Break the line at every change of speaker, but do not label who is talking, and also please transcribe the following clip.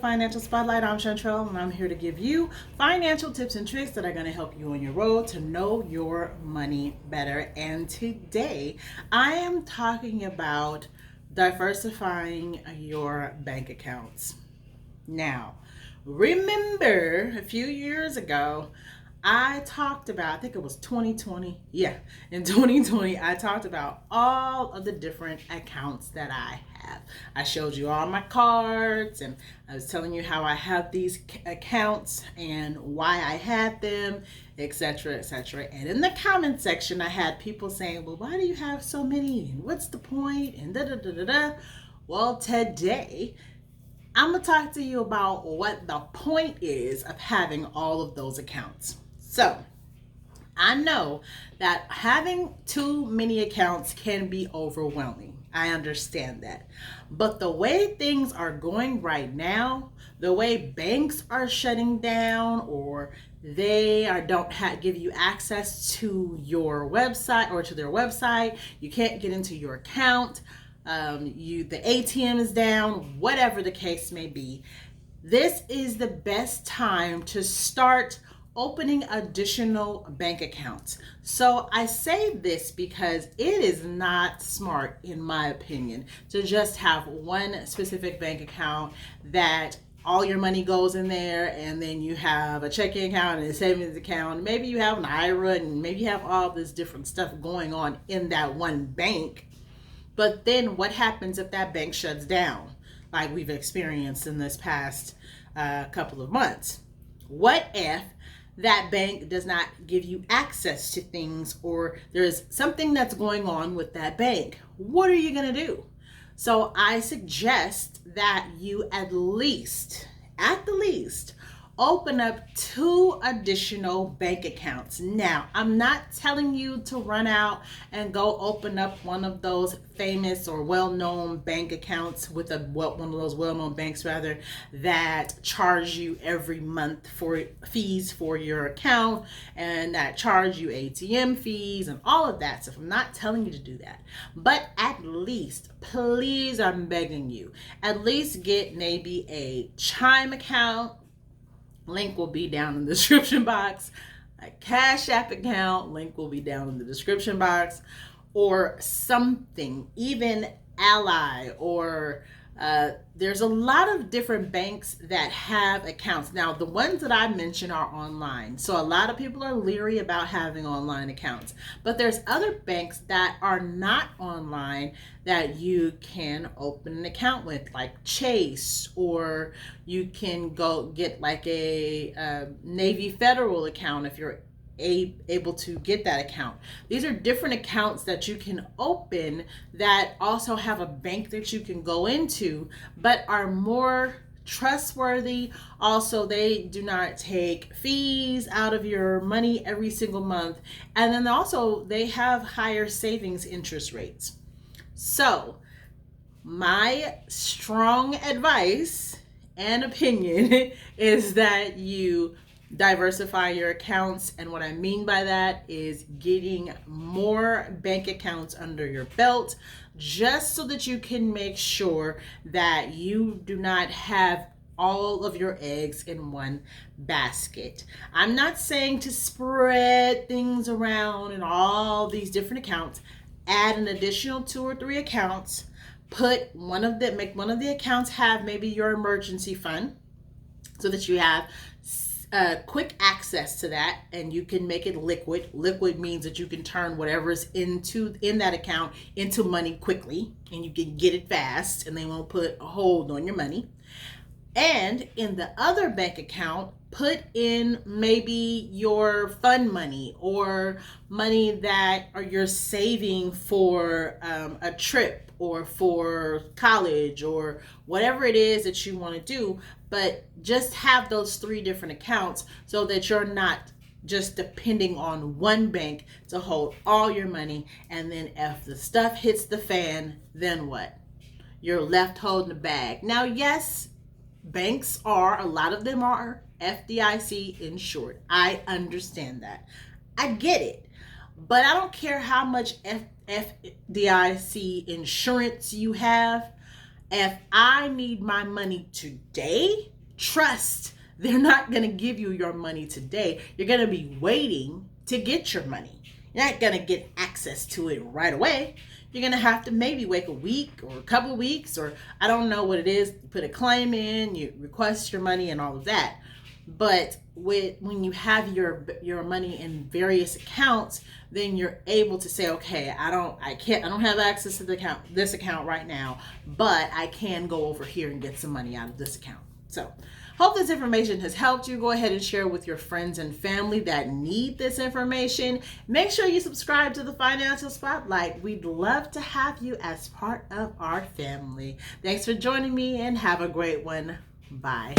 Financial Spotlight. I'm Chantrell, and I'm here to give you financial tips and tricks that are going to help you on your road to know your money better. And today I am talking about diversifying your bank accounts. Now, remember a few years ago, I talked about, I think it was 2020. Yeah, in 2020, I talked about all of the different accounts that I have. I showed you all my cards and I was telling you how I have these accounts and why I had them, etc., etc. And in the comment section, I had people saying, well, why do you have so many? And what's the point? And da da da da da. Well, today, I'm going to talk to you about what the point is of having all of those accounts. So, I know that having too many accounts can be overwhelming. I understand that. But the way things are going right now, the way banks are shutting down or they don't give you access to your website or to their website, you can't get into your account, the ATM is down, whatever the case may be, this is the best time to start opening additional bank accounts. So I say this because it is not smart, in my opinion, to just have one specific bank account that all your money goes in there, and then you have a checking account and a savings account. Maybe you have an IRA, and maybe you have all this different stuff going on in that one bank. But then what happens if that bank shuts down, like we've experienced in this past couple of months? What if that bank does not give you access to things, or there's something that's going on with that bank? What are you going to do? So I suggest that you at the least, open up 2 additional bank accounts. Now, I'm not telling you to run out and go open up one of those famous or well-known bank accounts with one of those well-known banks rather that charge you every month for fees for your account and that charge you ATM fees and all of that stuff. I'm not telling you to do that, but at least, please, I'm begging you, at least get maybe a CHIME account. Link will be down in the description box. A CashApp account, link will be down in the description box, or something, even Ally, or there's a lot of different banks that have accounts. Now, the ones that I mentioned are online, so a lot of people are leery about having online accounts, but there's other banks that are not online that you can open an account with, like Chase, or you can go get like a Navy Federal account if you're able to get that account. These are different accounts that you can open that also have a bank that you can go into, but are more trustworthy. Also, they do not take fees out of your money every single month, and then also they have higher savings interest rates. So my strong advice and opinion is that you diversify your accounts, and what I mean by that is getting more bank accounts under your belt, just so that you can make sure that you do not have all of your eggs in one basket. I'm not saying to spread things around in all these different accounts. Add an additional 2 or 3 accounts. Make one of the accounts have maybe your emergency fund, so that you have quick access to that, and you can make it liquid. Liquid means that you can turn whatever's in that account into money quickly, and you can get it fast, and they won't put a hold on your money. And in the other bank account, put in maybe your fund money or money that you're saving for a trip or for college or whatever it is that you want to do. But just have those 3 different accounts so that you're not just depending on one bank to hold all your money. And then if the stuff hits the fan, then what? You're left holding the bag. Now, yes, banks a lot of them are FDIC insured. I understand that. I get it. But I don't care how much FDIC insurance you have. If I need my money today, trust. They're not going to give you your money today. You're going to be waiting to get your money. You're not going to get access to it right away. You're going to have to maybe wait a week or a couple of weeks, or I don't know what it is. You put a claim in, you request your money and all of that. But when you have your money in various accounts, then you're able to say, okay, I don't have access to this account right now, but I can go over here and get some money out of this account. So hope this information has helped you. Go ahead and share with your friends and family that need this information. Make sure you subscribe to the Financial Spotlight. We'd love to have you as part of our family. Thanks for joining me and have a great one. Bye.